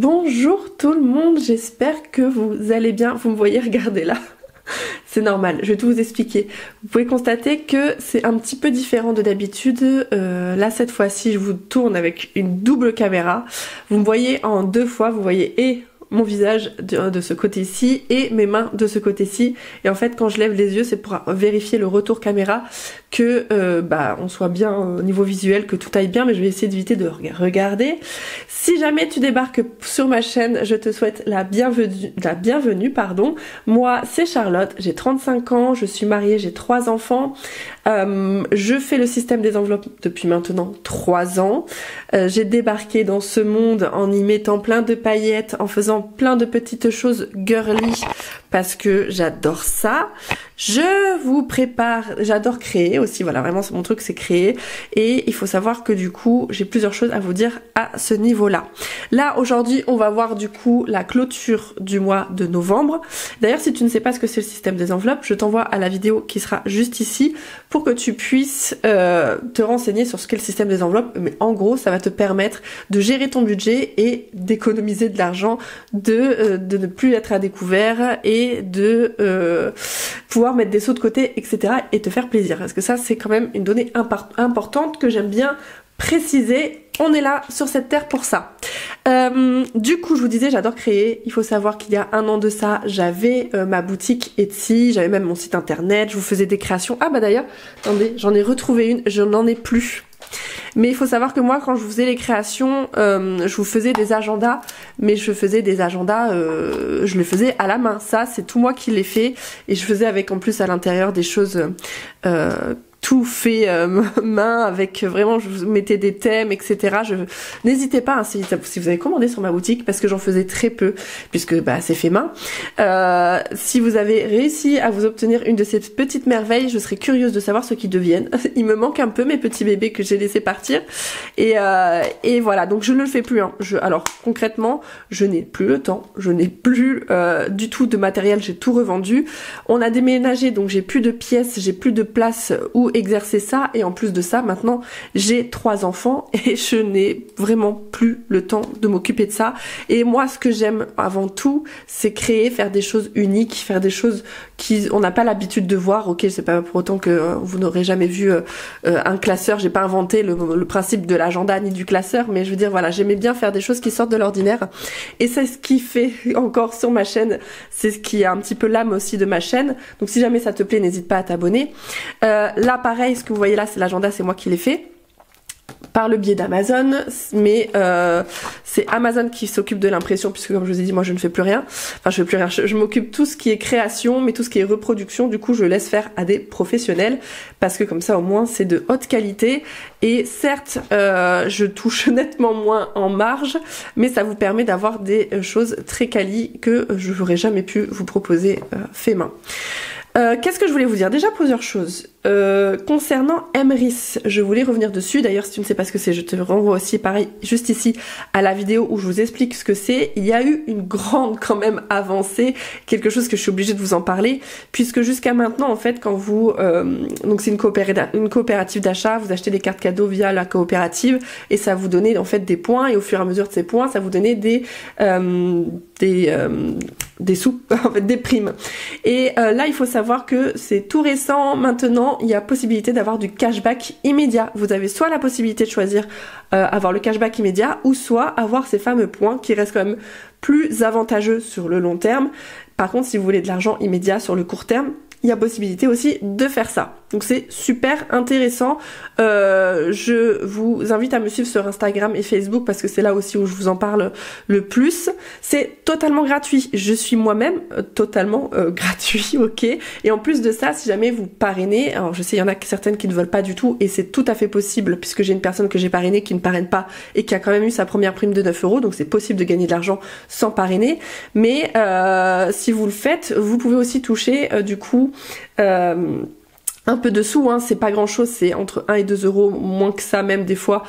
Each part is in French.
Bonjour tout le monde, j'espère que vous allez bien. Vous me voyez, regardez là. C'est normal, je vais tout vous expliquer. Vous pouvez constater que c'est un petit peu différent de d'habitude. Là, cette fois-ci, je vous tourne avec une double caméra. Vous me voyez en deux fois, vous voyez et mon visage de ce côté-ci et mes mains de ce côté-ci. Et en fait, quand je lève les yeux, c'est pour vérifier le retour caméra que on soit bien au niveau visuel, que tout aille bien, mais je vais essayer d'éviter de regarder. Si jamais tu débarques sur ma chaîne, je te souhaite la bienvenue, pardon. Moi, c'est Charlotte, j'ai 35 ans, je suis mariée, j'ai 3 enfants. Je fais le système des enveloppes depuis maintenant 3 ans. J'ai débarqué dans ce monde en y mettant plein de paillettes, en faisant plein de petites choses girly parce que j'adore ça. Je vous prépare, j'adore créer aussi, voilà, vraiment c'est mon truc, c'est créer, et il faut savoir que du coup j'ai plusieurs choses à vous dire à ce niveau-là. Là aujourd'hui on va voir du coup la clôture du mois de novembre. D'ailleurs si tu ne sais pas ce que c'est le système des enveloppes, je t'envoie à la vidéo qui sera juste ici pour que tu puisses te renseigner sur ce qu'est le système des enveloppes, mais en gros ça va te permettre de gérer ton budget et d'économiser de l'argent, de ne plus être à découvert et de pouvoir mettre des sous de côté, etc. et te faire plaisir. Parce que ça, c'est quand même une donnée importante que j'aime bien préciser. On est là sur cette terre pour ça. Du coup, je vous disais, j'adore créer. Il faut savoir qu'il y a 1 an de ça, j'avais ma boutique Etsy, j'avais même mon site internet, je vous faisais des créations. Ah bah d'ailleurs, attendez, j'en ai retrouvé une, je n'en ai plus. Mais il faut savoir que moi, quand je faisais les créations, je vous faisais des agendas, mais je faisais des agendas, je les faisais à la main. Ça, c'est tout moi qui l'ai fait, et je faisais avec en plus à l'intérieur des choses tout fait main, avec vraiment, je vous mettais des thèmes, etc. N'hésitez pas, hein, si vous avez commandé sur ma boutique, parce que j'en faisais très peu, puisque c'est fait main. Si vous avez réussi à vous obtenir une de ces petites merveilles, je serais curieuse de savoir ce qu'ils deviennent. Il me manque un peu mes petits bébés que j'ai laissé partir, et voilà, donc je ne le fais plus. Hein. Alors concrètement, je n'ai plus le temps, je n'ai plus du tout de matériel, j'ai tout revendu. On a déménagé, donc j'ai plus de pièces, j'ai plus de place où exercer ça, et en plus de ça maintenant j'ai 3 enfants et je n'ai vraiment plus le temps de m'occuper de ça. Et moi ce que j'aime avant tout c'est créer, faire des choses uniques, faire des choses on n'a pas l'habitude de voir. Ok, c'est pas pour autant que vous n'aurez jamais vu un classeur, j'ai pas inventé le principe de l'agenda ni du classeur, mais je veux dire voilà, j'aimais bien faire des choses qui sortent de l'ordinaire, et c'est ce qui fait encore sur ma chaîne, c'est ce qui est un petit peu l'âme aussi de ma chaîne. Donc si jamais ça te plaît, n'hésite pas à t'abonner. Là pareil, ce que vous voyez là, c'est l'agenda, c'est moi qui l'ai fait par le biais d'Amazon, mais c'est Amazon qui s'occupe de l'impression, puisque comme je vous ai dit, moi je ne fais plus rien. Enfin, je fais plus rien, je m'occupe tout ce qui est création, mais tout ce qui est reproduction, du coup je laisse faire à des professionnels, parce que comme ça au moins c'est de haute qualité. Et certes je touche nettement moins en marge, mais ça vous permet d'avoir des choses très quali que je n'aurais jamais pu vous proposer fait main. Qu'est-ce que je voulais vous dire? Déjà plusieurs choses. Concernant Emrys, je voulais revenir dessus. D'ailleurs, si tu ne sais pas ce que c'est, je te renvoie aussi, pareil, juste ici, à la vidéo où je vous explique ce que c'est. Il y a eu une grande, quand même, avancée, quelque chose que je suis obligée de vous en parler, puisque jusqu'à maintenant, en fait, quand vous... donc c'est une coopérative d'achat, vous achetez des cartes cadeaux via la coopérative, et ça vous donnait, en fait, des points, et au fur et à mesure de ces points, ça vous donnait des sous, en fait, des primes. Et là, il faut savoir que c'est tout récent. Maintenant, il y a possibilité d'avoir du cashback immédiat. Vous avez soit la possibilité de choisir avoir le cashback immédiat, ou soit avoir ces fameux points qui restent quand même plus avantageux sur le long terme. Par contre, si vous voulez de l'argent immédiat sur le court terme, il y a possibilité aussi de faire ça. Donc c'est super intéressant. Je vous invite à me suivre sur Instagram et Facebook, parce que c'est là aussi où je vous en parle le plus. C'est totalement gratuit. Je suis moi-même totalement gratuit, ok. Et en plus de ça, si jamais vous parrainez, alors je sais il y en a certaines qui ne veulent pas du tout, et c'est tout à fait possible, puisque j'ai une personne que j'ai parrainée qui ne parraine pas et qui a quand même eu sa première prime de 9 €, donc c'est possible de gagner de l'argent sans parrainer. Mais si vous le faites, vous pouvez aussi toucher du coup un peu de sous, hein, c'est pas grand chose, c'est entre 1 et 2 €, moins que ça même des fois,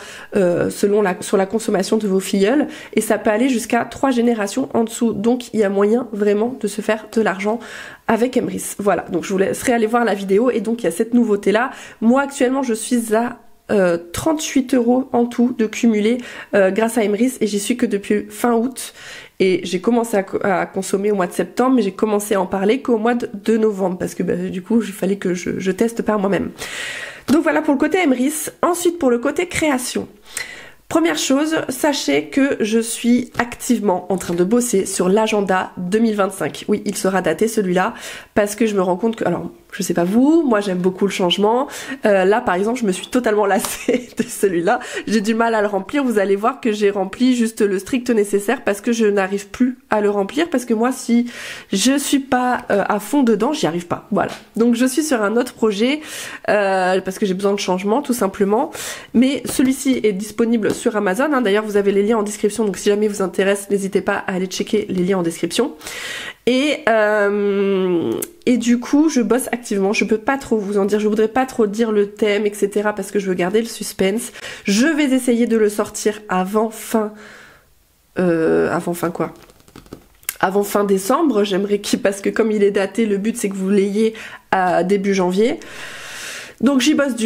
sur la consommation de vos filleuls, et ça peut aller jusqu'à 3 générations en dessous. Donc il y a moyen vraiment de se faire de l'argent avec Emrys. Voilà, donc je vous laisserai aller voir la vidéo, et donc il y a cette nouveauté là. Moi actuellement je suis à 38 € en tout de cumulé grâce à Emrys, et j'y suis que depuis fin août. Et j'ai commencé à consommer au mois de septembre, mais j'ai commencé à en parler qu'au mois de novembre, parce que du coup, il fallait que je teste par moi-même. Donc voilà pour le côté Emrys. Ensuite, pour le côté création. Première chose, sachez que je suis activement en train de bosser sur l'agenda 2025. Oui, il sera daté celui-là, parce que je me rends compte que... Alors, je sais pas vous, moi j'aime beaucoup le changement. Là par exemple, je me suis totalement lassée de celui-là. J'ai du mal à le remplir. Vous allez voir que j'ai rempli juste le strict nécessaire parce que je n'arrive plus à le remplir. Parce que moi, si je suis pas à fond dedans, j'y arrive pas. Voilà. Donc je suis sur un autre projet parce que j'ai besoin de changement tout simplement. Mais celui-ci est disponible sur Amazon. Hein. D'ailleurs, vous avez les liens en description. Donc si jamais vous intéresse, n'hésitez pas à aller checker les liens en description. Et du coup, je bosse activement. Je peux pas trop vous en dire. Je voudrais pas trop dire le thème, etc. parce que je veux garder le suspense. Je vais essayer de le sortir avant fin quoi? Avant fin décembre. J'aimerais parce que comme il est daté, le but c'est que vous l'ayez à début janvier. Donc j'y bosse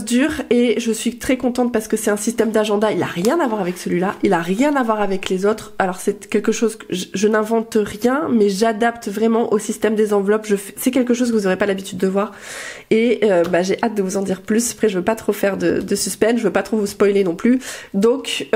dur et je suis très contente parce que c'est un système d'agenda, il a rien à voir avec celui-là, il a rien à voir avec les autres. Alors c'est quelque chose que je n'invente rien, mais j'adapte vraiment au système des enveloppes. C'est quelque chose que vous n'aurez pas l'habitude de voir et j'ai hâte de vous en dire plus. Après je veux pas trop faire de suspense, je veux pas trop vous spoiler non plus. Donc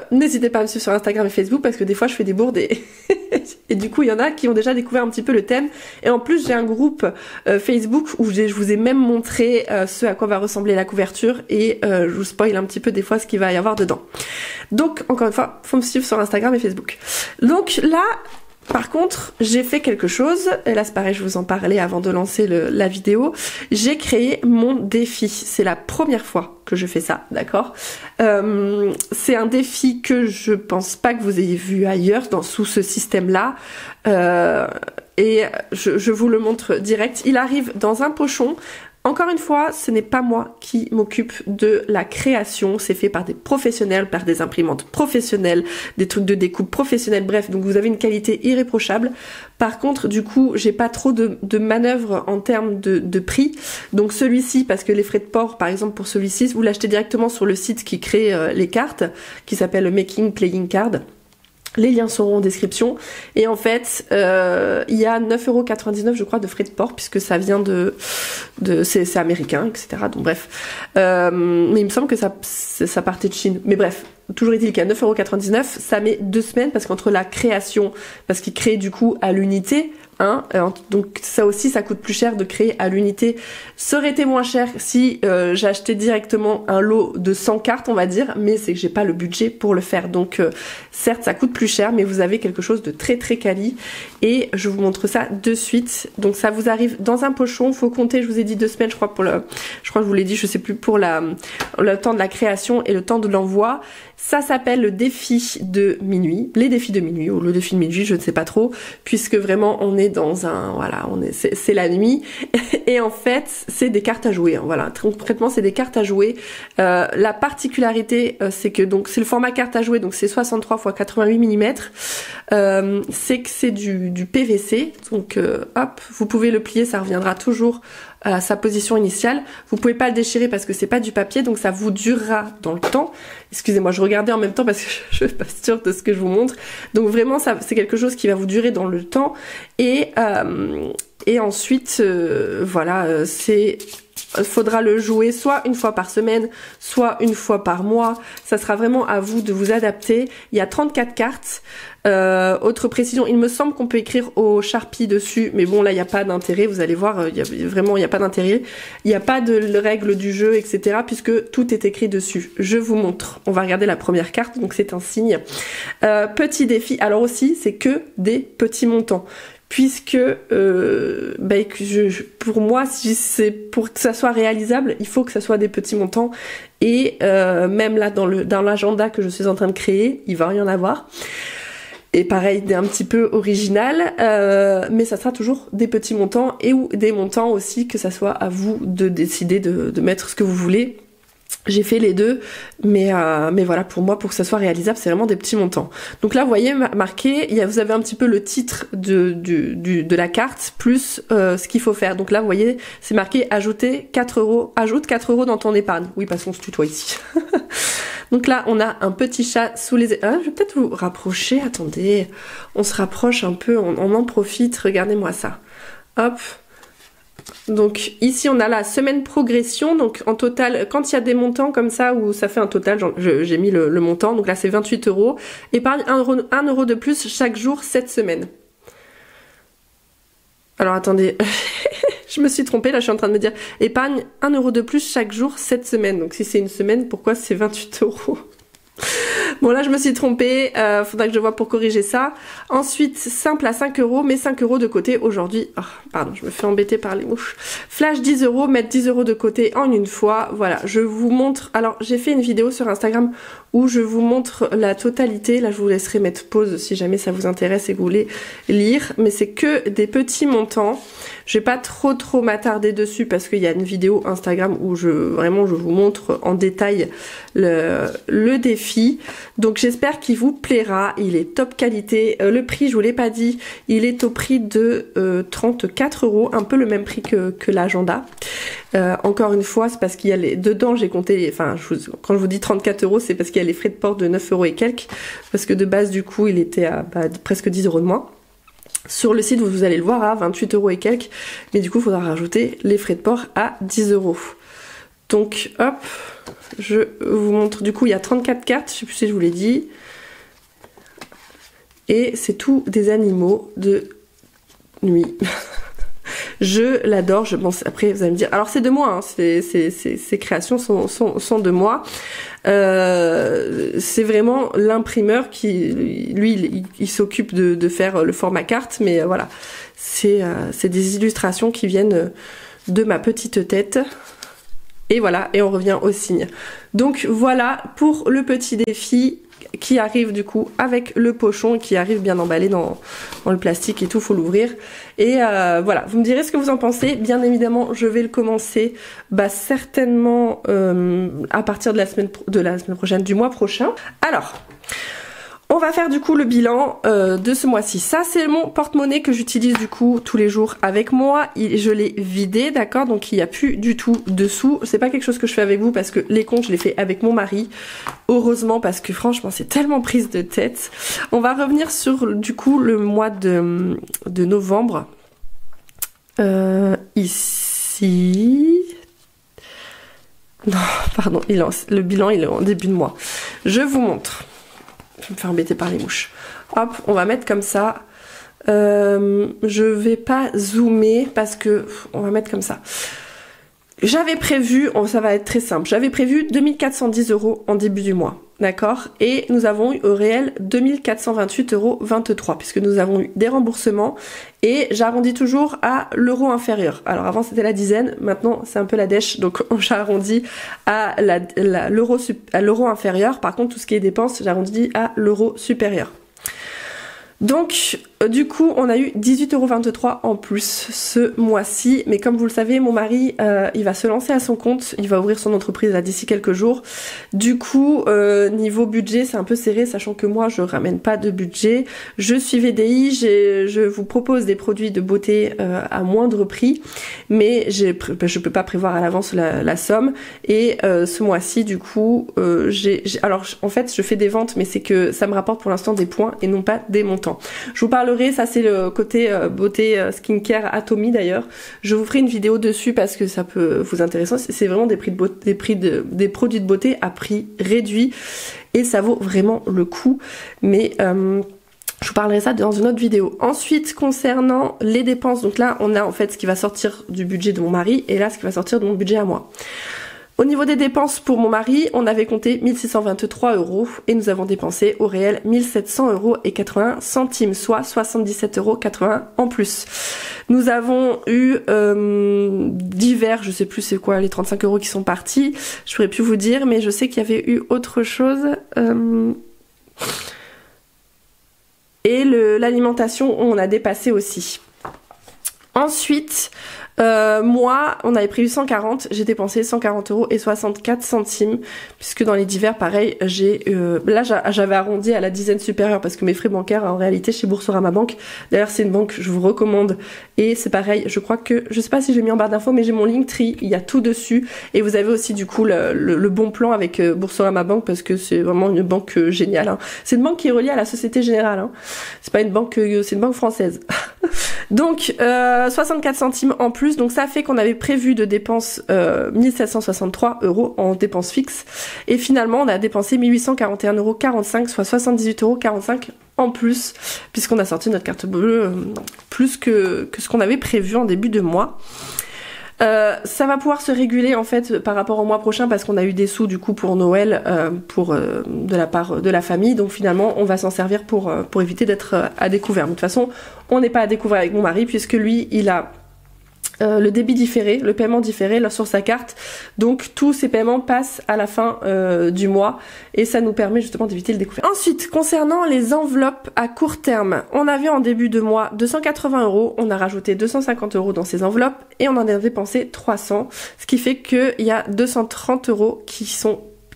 n'hésitez pas à me suivre sur Instagram et Facebook parce que des fois je fais des bourdes et du coup il y en a qui ont déjà découvert un petit peu le thème. Et en plus j'ai un groupe Facebook où je vous ai même montré ce à quoi va ressembler la couverture et je vous spoil un petit peu des fois ce qu'il va y avoir dedans. Donc encore une fois, faut me suivre sur Instagram et Facebook. Donc là, par contre, j'ai fait quelque chose, et là c'est pareil, je vous en parlais avant de lancer la vidéo, j'ai créé mon défi. C'est la première fois que je fais ça, d'accord? C'est un défi que je pense pas que vous ayez vu ailleurs, sous ce système-là, et je vous le montre direct. Il arrive dans un pochon. Encore une fois, ce n'est pas moi qui m'occupe de la création, c'est fait par des professionnels, par des imprimantes professionnelles, des trucs de découpe professionnels, bref, donc vous avez une qualité irréprochable. Par contre, du coup, j'ai pas trop de manœuvres en termes de prix. Donc celui-ci, parce que les frais de port, par exemple pour celui-ci, vous l'achetez directement sur le site qui crée les cartes, qui s'appelle Making Playing Card. Les liens seront en description. Et en fait, il y a 9,99 € je crois de frais de port puisque ça vient c'est américain, etc. Donc bref. Mais il me semble que ça partait de Chine. Mais bref, toujours est-il qu'à 9,99 €, ça met 2 semaines parce qu'entre la création, parce qu'il crée du coup à l'unité, hein, donc ça aussi ça coûte plus cher de créer à l'unité. Ça aurait été moins cher si j'achetais directement un lot de 100 cartes on va dire, mais c'est que j'ai pas le budget pour le faire. Donc certes ça coûte plus cher, mais vous avez quelque chose de très très quali et je vous montre ça de suite. Donc ça vous arrive dans un pochon, faut compter, je vous ai dit 2 semaines je crois je crois que je vous l'ai dit, je sais plus, pour le temps de la création et le temps de l'envoi. Ça s'appelle le défi de minuit, les défis de minuit ou le défi de minuit, je ne sais pas trop, puisque vraiment on est dans c'est la nuit et en fait c'est des cartes à jouer. Hein, voilà, concrètement c'est des cartes à jouer. La particularité c'est que donc c'est le format carte à jouer, donc c'est 63 x 88 mm. C'est que c'est du PVC, donc hop, vous pouvez le plier, ça reviendra toujours à sa position initiale. Vous pouvez pas le déchirer parce que c'est pas du papier, donc ça vous durera dans le temps. Excusez-moi, je regardais en même temps parce que je suis pas sûre de ce que je vous montre. Donc vraiment, ça c'est quelque chose qui va vous durer dans le temps. Et ensuite, voilà, faudra le jouer soit une fois par semaine, soit une fois par mois. Ça sera vraiment à vous de vous adapter. Il y a 34 cartes. Autre précision, il me semble qu'on peut écrire au Sharpie dessus, mais bon là il n'y a pas d'intérêt, vous allez voir, il n'y a pas d'intérêt, il n'y a pas de règles du jeu, etc. puisque tout est écrit dessus. Je vous montre, on va regarder la première carte, donc c'est un signe. Petit défi, alors aussi c'est que des petits montants. Puisque pour moi, si c'est pour que ça soit réalisable, il faut que ça soit des petits montants. Et même là dans l'agenda que je suis en train de créer, il va rien avoir. Et pareil, un petit peu original, mais ça sera toujours des petits montants et ou des montants aussi, que ça soit à vous de décider de mettre ce que vous voulez. J'ai fait les deux, mais voilà, pour moi, pour que ça soit réalisable, c'est vraiment des petits montants. Donc là, vous voyez, marqué, vous avez un petit peu le titre de la carte, plus ce qu'il faut faire. Donc là, vous voyez, c'est marqué ajouter 4 euros, ajoute 4 euros dans ton épargne. Oui, parce qu'on se tutoie ici. Donc là, on a un petit chat sous les... je vais peut-être vous rapprocher, attendez, on se rapproche un peu, on en profite, regardez-moi ça. Hop. Donc ici on a la semaine progression, donc en total quand il y a des montants comme ça où ça fait un total, j'ai mis le montant, donc là c'est 28 euros, épargne 1 euro de plus chaque jour cette semaine. Alors attendez, je me suis trompée, là je suis en train de me dire épargne 1 euro de plus chaque jour cette semaine, donc si c'est une semaine, pourquoi c'est 28 euros? Bon là je me suis trompée, faudra que je vois pour corriger ça. Ensuite simple à 5 euros, mais 5 euros de côté aujourd'hui. Oh, pardon, je me fais embêter par les mouches. Flash 10 euros, mettre 10 euros de côté en une fois. Voilà, je vous montre. Alors j'ai fait une vidéo sur Instagram où je vous montre la totalité. Là je vous laisserai mettre pause si jamais ça vous intéresse et que vous voulez lire. Mais c'est que des petits montants. Je vais pas trop m'attarder dessus parce qu'il y a une vidéo Instagram où je vous montre en détail le défi. Donc j'espère qu'il vous plaira. Il est top qualité. Le prix, je vous l'ai pas dit, il est au prix de 34 euros, un peu le même prix que l'agenda. Encore une fois, c'est parce qu'il y a dedans, j'ai compté, enfin, quand je vous dis 34 euros, c'est parce qu'il y a les frais de port de 9 euros et quelques, parce que de base, du coup, il était à presque 10 euros de moins. Sur le site, vous allez le voir à 28 euros et quelques, mais du coup, il faudra rajouter les frais de port à 10 euros. Donc, hop, je vous montre, du coup, il y a 34 cartes, je sais plus si je vous l'ai dit, et c'est tout des animaux de nuit. Je l'adore, après vous allez me dire, alors c'est de moi, hein, ces créations sont de moi. C'est vraiment l'imprimeur qui, lui, il s'occupe de faire le format carte, mais voilà, c'est des illustrations qui viennent de ma petite tête. Et voilà, et on revient au signe. Donc voilà pour le petit défi qui arrive du coup avec le pochon, qui arrive bien emballé dans le plastique et tout, faut l'ouvrir. Et voilà, vous me direz ce que vous en pensez. Bien évidemment, je vais le commencer certainement à partir de la semaine prochaine, du mois prochain. Alors, on va faire du coup le bilan de ce mois-ci. Ça c'est mon porte-monnaie que j'utilise du coup tous les jours avec moi. Je l'ai vidé, d'accord, donc il n'y a plus du tout de sous. C'est pas quelque chose que je fais avec vous parce que les comptes je les fais avec mon mari. Heureusement, parce que franchement c'est tellement prise de tête. On va revenir sur du coup le mois de novembre. Ici... Non, pardon, le bilan il est en début de mois. Je vous montre. Je vais me faire embêter par les mouches. Hop, on va mettre comme ça. Je vais pas zoomer parce que... On va mettre comme ça. J'avais prévu, ça va être très simple, j'avais prévu 2410 euros en début du mois, d'accord? Et nous avons eu au réel 2428,23 euros, puisque nous avons eu des remboursements et j'arrondis toujours à l'euro inférieur. Alors avant c'était la dizaine, maintenant c'est un peu la dèche, donc j'arrondis à l'euro inférieur. Par contre tout ce qui est dépenses, j'arrondis à l'euro supérieur. Donc du coup on a eu 18,23 € en plus ce mois-ci, mais comme vous le savez mon mari il va se lancer à son compte, il va ouvrir son entreprise là d'ici quelques jours. Du coup niveau budget c'est un peu serré, sachant que moi je ramène pas de budget, je suis VDI, je vous propose des produits de beauté à moindre prix, mais je peux pas prévoir à l'avance la somme. Et ce mois-ci du coup alors en fait je fais des ventes, mais c'est que ça me rapporte pour l'instant des points et non pas des montants. Je vous parlerai, ça c'est le côté beauté skincare Atomy d'ailleurs. Je vous ferai une vidéo dessus parce que ça peut vous intéresser. C'est vraiment des produits de beauté à prix réduit et ça vaut vraiment le coup. Mais je vous parlerai ça dans une autre vidéo. Ensuite, concernant les dépenses, donc là on a en fait ce qui va sortir du budget de mon mari et là ce qui va sortir de mon budget à moi. Au niveau des dépenses pour mon mari, on avait compté 1623 € et nous avons dépensé au réel 1700,81 €, soit 77,81 € en plus. Nous avons eu divers, je sais plus c'est quoi, les 35 € qui sont partis, je pourrais plus vous dire, mais je sais qu'il y avait eu autre chose. Et l'alimentation, on a dépassé aussi. Ensuite, Moi, on avait prévu 140, j'ai dépensé 140 € et 64 centimes, puisque dans les divers, pareil, là j'avais arrondi à la dizaine supérieure, parce que mes frais bancaires, en réalité, chez Boursorama Banque, d'ailleurs c'est une banque que je vous recommande, et c'est pareil, je crois que, je sais pas si j'ai mis en barre d'infos, mais j'ai mon Linktree, il y a tout dessus, et vous avez aussi du coup le bon plan avec Boursorama Banque, parce que c'est vraiment une banque géniale, hein. C'est une banque qui est reliée à la Société Générale, hein. C'est pas une banque, c'est une banque française. Donc 64 centimes en plus, donc ça fait qu'on avait prévu de dépenses 1763 € en dépenses fixes, et finalement on a dépensé 1841,45 €, soit 78,45 € en plus, puisqu'on a sorti notre carte bleue plus que ce qu'on avait prévu en début de mois. Ça va pouvoir se réguler en fait par rapport au mois prochain, parce qu'on a eu des sous du coup pour Noël de la part de la famille, donc finalement on va s'en servir pour éviter d'être à découvert. Mais de toute façon on n'est pas à découvert avec mon mari, puisque lui il a le débit différé, le paiement différé là, sur sa carte, donc tous ces paiements passent à la fin du mois, et ça nous permet justement d'éviter le découvert. Ensuite, concernant les enveloppes à court terme, on avait en début de mois 280 €, on a rajouté 250 € dans ces enveloppes, et on en a dépensé 300, ce qui fait qu'il y a 230 €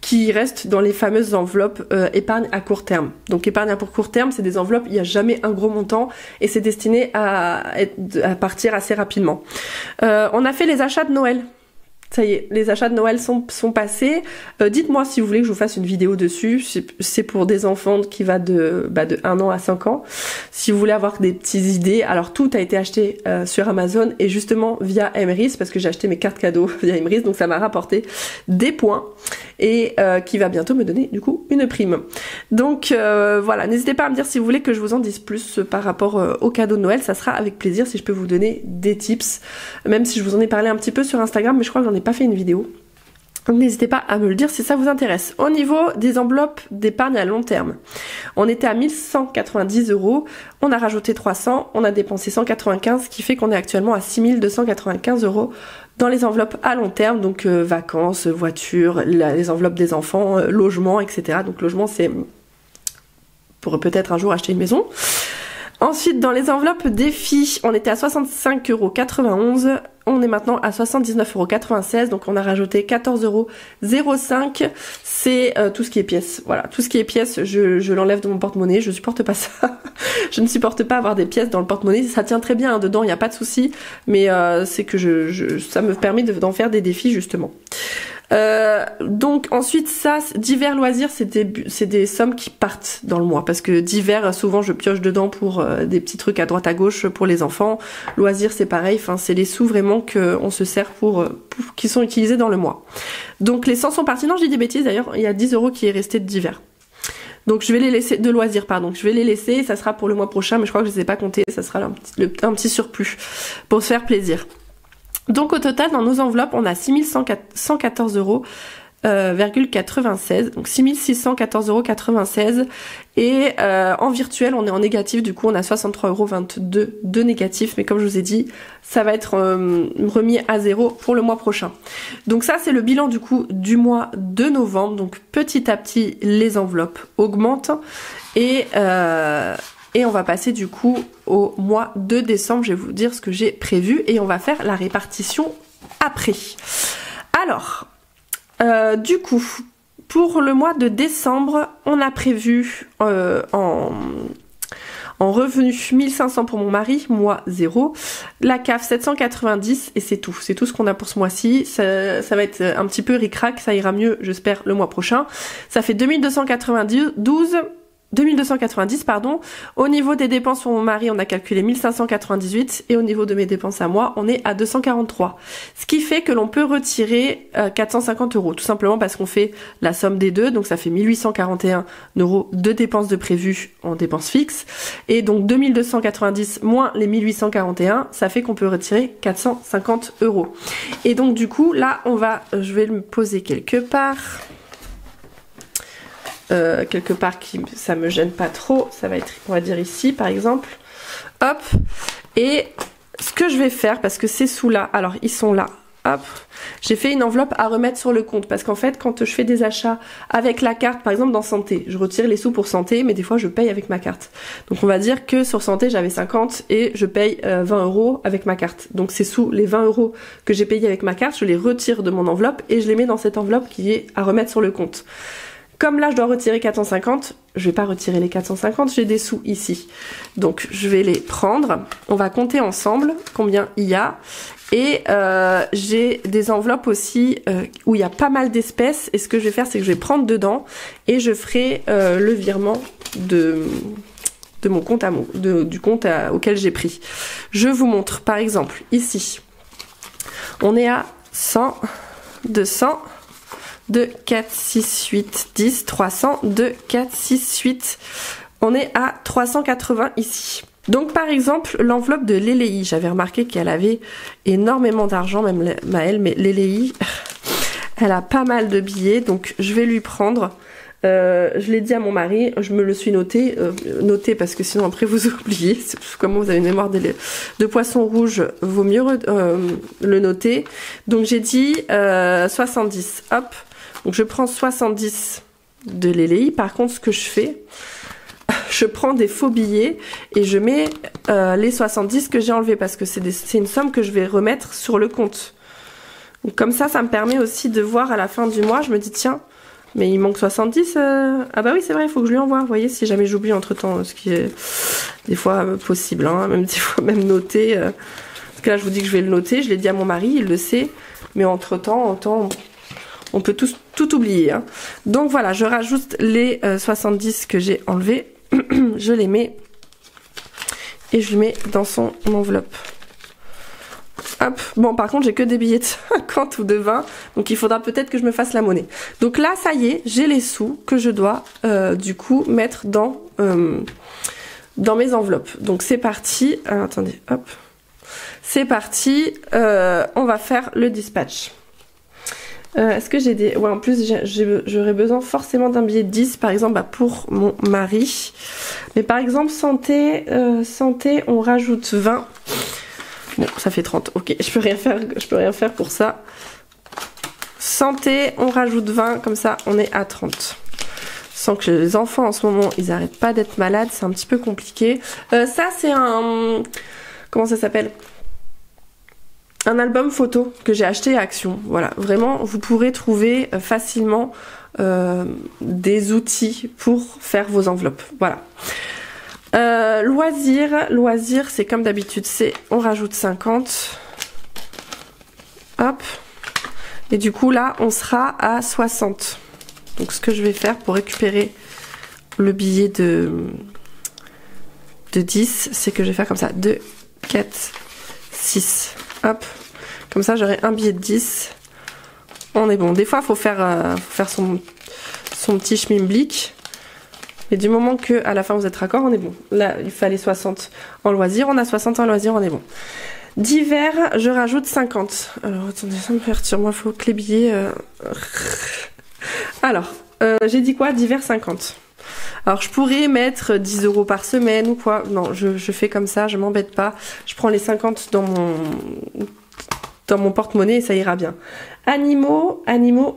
qui restent dans les fameuses enveloppes épargne à court terme. Donc épargne à court terme, c'est des enveloppes, il n'y a jamais un gros montant, et c'est destiné à partir assez rapidement. On a fait les achats de Noël. Ça y est, les achats de Noël sont passés. Dites-moi si vous voulez que je vous fasse une vidéo dessus. C'est pour des enfants qui va de 1 an à 5 ans. Si vous voulez avoir des petites idées, alors tout a été acheté sur Amazon, et justement via Emrys, parce que j'ai acheté mes cartes cadeaux via Emrys, donc ça m'a rapporté des points, et qui va bientôt me donner du coup une prime. Donc voilà, n'hésitez pas à me dire si vous voulez que je vous en dise plus par rapport aux cadeaux de Noël, ça sera avec plaisir si je peux vous donner des tips, même si je vous en ai parlé un petit peu sur Instagram, mais je crois que j'en ai pas fait une vidéo. Donc n'hésitez pas à me le dire si ça vous intéresse. Au niveau des enveloppes d'épargne à long terme, on était à 1190 €, on a rajouté 300, on a dépensé 195, ce qui fait qu'on est actuellement à 6295 € dans les enveloppes à long terme, donc vacances, voitures, les enveloppes des enfants, logement, etc. Donc logement, c'est pour peut-être un jour acheter une maison. Ensuite, dans les enveloppes défis, on était à 65,91 €, on est maintenant à 79,96 €, donc on a rajouté 14,05 €. C'est tout ce qui est pièces. Voilà, tout ce qui est pièces, je l'enlève de mon porte-monnaie, je supporte pas ça. Je ne supporte pas avoir des pièces dans le porte-monnaie, ça tient très bien, hein, dedans, il n'y a pas de souci, mais c'est que ça me permet d'en faire des défis justement. Donc ensuite ça, divers loisirs, c'est des sommes qui partent dans le mois, parce que divers, souvent je pioche dedans pour des petits trucs à droite à gauche pour les enfants. Loisirs c'est pareil, enfin c'est les sous vraiment qu'on se sert pour qui sont utilisés dans le mois. Donc les 100 sont partis, non j'ai dit des bêtises d'ailleurs, il y a 10 € qui est resté de divers. Donc je vais les laisser, de loisirs pardon, je vais les laisser, ça sera pour le mois prochain, mais je crois que je les ai pas comptés, ça sera un petit surplus pour se faire plaisir. Donc au total dans nos enveloppes on a 6114 €,96, donc 6614,96 €, et en virtuel on est en négatif, du coup on a 63,22 € de négatif, mais comme je vous ai dit ça va être remis à zéro pour le mois prochain. Donc ça c'est le bilan du coup du mois de novembre, donc petit à petit les enveloppes augmentent, et on va passer du coup au mois de décembre. Je vais vous dire ce que j'ai prévu et on va faire la répartition après. Alors, du coup, pour le mois de décembre, on a prévu en revenu 1500 pour mon mari, moi 0. La CAF 790 et c'est tout. C'est tout ce qu'on a pour ce mois-ci. Ça va être un petit peu ric-rac, ça ira mieux j'espère le mois prochain. Ça fait 2290 pardon. Au niveau des dépenses pour mon mari, on a calculé 1598 et au niveau de mes dépenses à moi, on est à 243. Ce qui fait que l'on peut retirer 450 €, tout simplement parce qu'on fait la somme des deux, donc ça fait 1841 € de dépenses de prévues en dépenses fixes, et donc 2290 moins les 1841, ça fait qu'on peut retirer 450 €. Et donc du coup, là, je vais le poser quelque part. Qui ça me gêne pas trop, ça va être, on va dire ici par exemple, hop, et ce que je vais faire, parce que ces sous là, alors ils sont là, hop, j'ai fait une enveloppe à remettre sur le compte parce qu'en fait quand je fais des achats avec la carte, par exemple dans santé, je retire les sous pour santé mais des fois je paye avec ma carte. Donc on va dire que sur santé j'avais 50 et je paye 20 € avec ma carte. Donc ces sous, les 20 € que j'ai payé avec ma carte, je les retire de mon enveloppe et je les mets dans cette enveloppe qui est à remettre sur le compte. Comme là je dois retirer 450, je vais pas retirer les 450, j'ai des sous ici. Donc je vais les prendre, on va compter ensemble combien il y a. Et j'ai des enveloppes aussi où il y a pas mal d'espèces. Et ce que je vais faire, c'est que je vais prendre dedans et je ferai le virement de mon compte du compte auquel j'ai pris. Je vous montre par exemple ici. On est à 100, 200... 2, 4, 6, 8, 10, 300, 2, 4, 6, 8. On est à 380 ici. Donc par exemple, l'enveloppe de Léléi, j'avais remarqué qu'elle avait énormément d'argent, même Maëlle, mais Léléi, elle a pas mal de billets, donc je vais lui prendre. Je l'ai dit à mon mari, je me le suis noté parce que sinon après vous oubliez, comment vous avez une mémoire de poisson rouge, vaut mieux le noter. Donc j'ai dit 70, hop. Donc je prends 70 de Léléi. Par contre, ce que je fais, je prends des faux billets et je mets les 70 que j'ai enlevés parce que c'est une somme que je vais remettre sur le compte. Donc comme ça me permet aussi de voir à la fin du mois, je me dis tiens, mais il manque 70, ah bah oui c'est vrai, il faut que je lui envoie. Vous voyez, si jamais j'oublie entre temps, ce qui est des fois possible, hein, même des fois même noter. Parce que là je vous dis que je vais le noter, je l'ai dit à mon mari, il le sait, mais entre temps, on peut tout oublier. Hein. Donc voilà, je rajoute les 70 que j'ai enlevés, je les mets et je les mets dans son enveloppe. Hop. Bon par contre j'ai que des billets de 50 ou de 20, donc il faudra peut-être que je me fasse la monnaie. Donc là ça y est, j'ai les sous que je dois du coup mettre dans mes enveloppes. Donc c'est parti. Alors, attendez, hop. C'est parti, on va faire le dispatch. Est-ce que j'ai des... Ouais, en plus j'aurais besoin forcément d'un billet de 10 par exemple pour mon mari. Mais par exemple santé, on rajoute 20. Bon, ça fait 30. Ok, je peux rien faire pour ça. Santé, on rajoute 20, comme ça on est à 30. Sans que les enfants en ce moment, ils arrêtent pas d'être malades, c'est un petit peu compliqué. Ça c'est un... Comment ça s'appelle ? Un album photo que j'ai acheté à Action. Voilà, vraiment, vous pourrez trouver facilement des outils pour faire vos enveloppes. Voilà. Loisirs, c'est comme d'habitude, on rajoute 50. Hop. Et du coup, là, on sera à 60. Donc, ce que je vais faire pour récupérer le billet de 10, c'est que je vais faire comme ça. 2, 4, 6. Hop. Comme ça, j'aurai un billet de 10. On est bon. Des fois, il faut faire son petit schmimblick. Mais du moment que à la fin vous êtes raccord, on est bon. Là, il fallait 60 en loisir, on a 60 en loisir, on est bon. Divers, je rajoute 50. Alors, attendez, ça me perturbe. Moi, il faut que les billets... Alors, j'ai dit quoi? Divers 50. Alors, je pourrais mettre 10 € par semaine ou quoi. Non, je fais comme ça, je m'embête pas. Je prends les 50 dans mon porte-monnaie et ça ira bien. Animaux,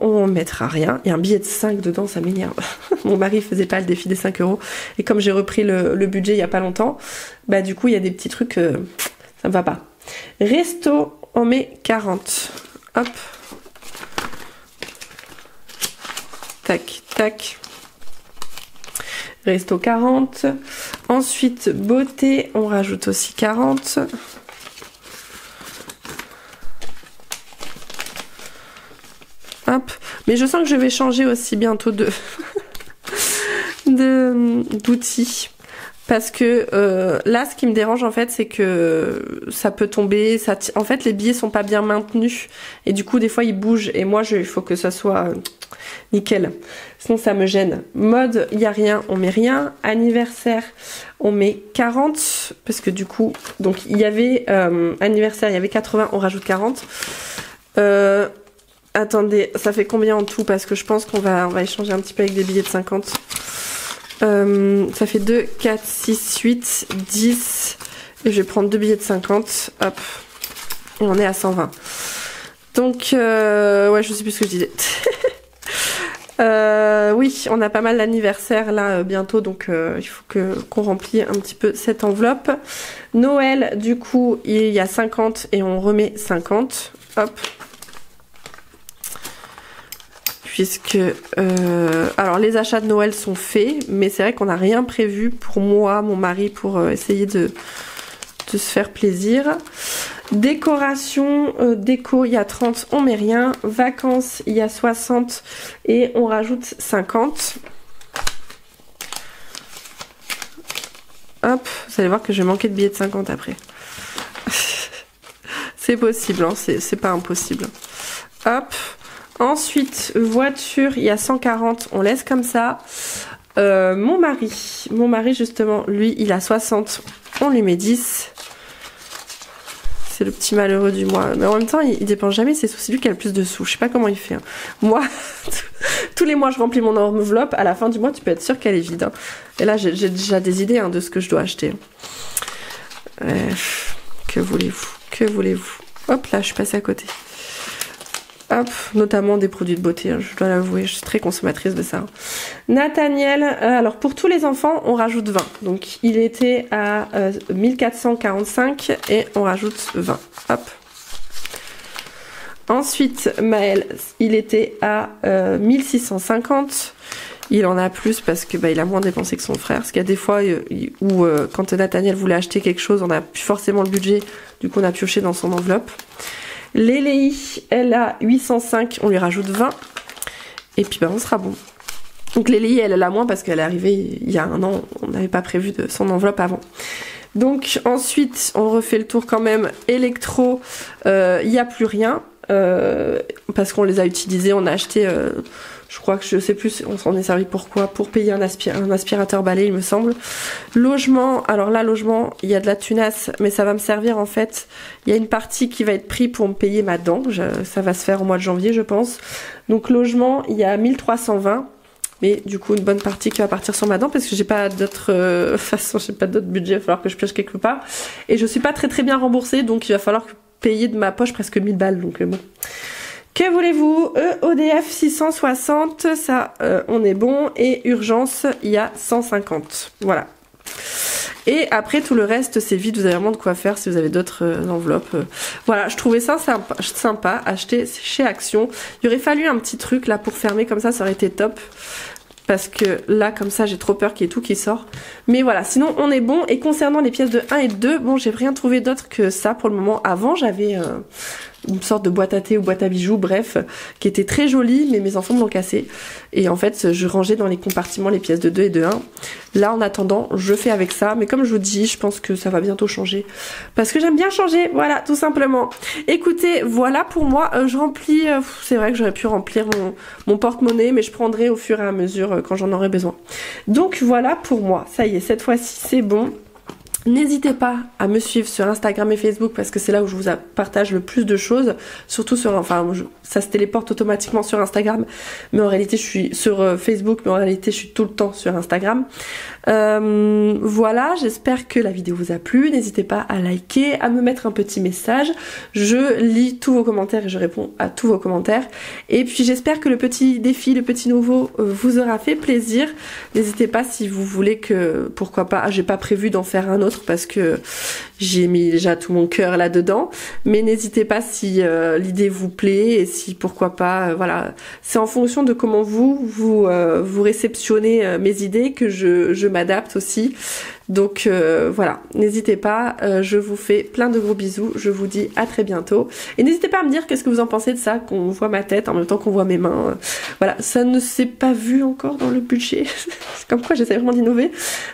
on mettra rien. Il y a un billet de 5 dedans, ça m'énerve. Mon mari faisait pas le défi des 5 €. Et comme j'ai repris le budget il y a pas longtemps, bah du coup il y a des petits trucs, ça me va pas. Resto, on met 40. Hop. Tac, tac. Resto 40. Ensuite, beauté, on rajoute aussi 40. Hop. Mais je sens que je vais changer aussi bientôt d'outils. Parce que là, ce qui me dérange en fait, c'est que ça peut tomber. En fait, les billets sont pas bien maintenus. Et du coup, des fois, ils bougent. Et moi, il faut que ça soit nickel. Sinon, ça me gêne. Mode, il n'y a rien, on met rien. Anniversaire, on met 40. Parce que du coup, donc il y avait anniversaire, il y avait 80, on rajoute 40. Attendez, ça fait combien en tout? Parce que je pense qu'on va échanger un petit peu avec des billets de 50. Ça fait 2, 4, 6, 8, 10. Et je vais prendre 2 billets de 50. Hop. Et on est à 120. Donc, ouais, je sais plus ce que je disais. Oui, on a pas mal d'anniversaires là bientôt, donc il faut qu'on remplit un petit peu cette enveloppe. Noël, du coup, il y a 50 et on remet 50. Hop. Puisque, alors les achats de Noël sont faits, mais c'est vrai qu'on n'a rien prévu pour moi, mon mari, pour essayer de se faire plaisir. Décoration, déco, il y a 30, on met rien. Vacances, il y a 60 et on rajoute 50. Hop, vous allez voir que je vais manquer de billets de 50 après. C'est possible, hein, c'est pas impossible. Hop. Ensuite, voiture, il y a 140, on laisse comme ça. Mon mari justement, lui, il a 60, on lui met 10. C'est le petit malheureux du mois. Mais en même temps, il dépense jamais ses sous. C'est lui qui a le plus de sous. Je sais pas comment il fait. Hein. Moi, tous les mois, je remplis mon enveloppe. À la fin du mois, tu peux être sûr qu'elle est vide. Hein. Et là, j'ai déjà des idées de ce que je dois acheter. Que voulez-vous? Que voulez-vous? Hop, là, je suis passée à côté. Hop, notamment des produits de beauté, hein, je dois l'avouer, je suis très consommatrice de ça. Nathaniel, alors pour tous les enfants, on rajoute 20. Donc il était à 1445 et on rajoute 20. Hop. Ensuite, Maël, il était à 1650. Il en a plus parce que il a moins dépensé que son frère. Parce qu'il y a des fois où quand Nathaniel voulait acheter quelque chose, on n'a plus forcément le budget, du coup on a pioché dans son enveloppe. Léléi, elle a 805, on lui rajoute 20. Et puis on sera bon. Donc Léléi, elle a moins parce qu'elle est arrivée il y a un an. On n'avait pas prévu de son enveloppe avant. Donc ensuite, on refait le tour quand même. Électro, il n'y a plus rien. Parce qu'on les a utilisés, on a acheté... je crois que je sais plus, on s'en est servi pourquoi, pour payer un aspirateur balai, il me semble. Logement, alors là, logement, il y a de la tunasse, mais ça va me servir en fait. Il y a une partie qui va être prise pour me payer ma dent, ça va se faire au mois de janvier, je pense. Donc logement, il y a 1320, mais du coup, une bonne partie qui va partir sur ma dent, parce que j'ai pas d'autre façon, j'ai pas d'autre budget, il va falloir que je pioche quelque part. Et je suis pas très bien remboursée, donc il va falloir payer de ma poche presque 1000 balles, donc bon. Que voulez-vous? EDF 660, ça on est bon. Et urgence, il y a 150. Voilà. Et après tout le reste c'est vide, vous avez vraiment de quoi faire si vous avez d'autres enveloppes. Voilà, je trouvais ça sympa, acheter chez Action. Il aurait fallu un petit truc là pour fermer comme ça aurait été top. Parce que là, comme ça, j'ai trop peur qu'il y ait tout qui sort. Mais voilà, sinon on est bon. Et concernant les pièces de 1 et 2, bon, j'ai rien trouvé d'autre que ça pour le moment. Avant, j'avais une sorte de boîte à thé ou boîte à bijoux, bref, qui était très jolie, mais mes enfants me l'ont cassée. Et en fait, je rangeais dans les compartiments les pièces de 2 et de 1. Là, en attendant, je fais avec ça. Mais comme je vous dis, je pense que ça va bientôt changer. Parce que j'aime bien changer, voilà, tout simplement. Écoutez, voilà pour moi. Je remplis, c'est vrai que j'aurais pu remplir mon porte-monnaie, mais je prendrai au fur et à mesure quand j'en aurai besoin. Donc voilà pour moi. Ça y est, cette fois-ci, c'est bon. N'hésitez pas à me suivre sur Instagram et Facebook parce que c'est là où je vous partage le plus de choses, surtout sur, ça se téléporte automatiquement sur Instagram, mais en réalité je suis sur Facebook, mais en réalité je suis tout le temps sur Instagram. Voilà, j'espère que la vidéo vous a plu, n'hésitez pas à liker, à me mettre un petit message, je lis tous vos commentaires et je réponds à tous vos commentaires, et puis j'espère que le petit défi, le petit nouveau vous aura fait plaisir. N'hésitez pas si vous voulez que, pourquoi pas, j'ai pas prévu d'en faire un autre parce que j'ai mis déjà tout mon cœur là-dedans, mais n'hésitez pas si l'idée vous plaît et si pourquoi pas, voilà, c'est en fonction de comment vous réceptionnez mes idées que je m'adapte aussi. Donc voilà, n'hésitez pas, je vous fais plein de gros bisous, je vous dis à très bientôt. Et n'hésitez pas à me dire qu'est-ce que vous en pensez de ça, qu'on voit ma tête en même temps qu'on voit mes mains. Voilà, ça ne s'est pas vu encore dans le budget, c'est comme quoi j'essaie vraiment d'innover.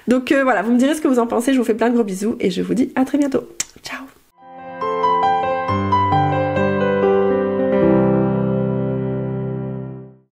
Donc voilà, vous me direz ce que vous en pensez, je vous fais plein de gros bisous et je vous dis à très bientôt. Ciao!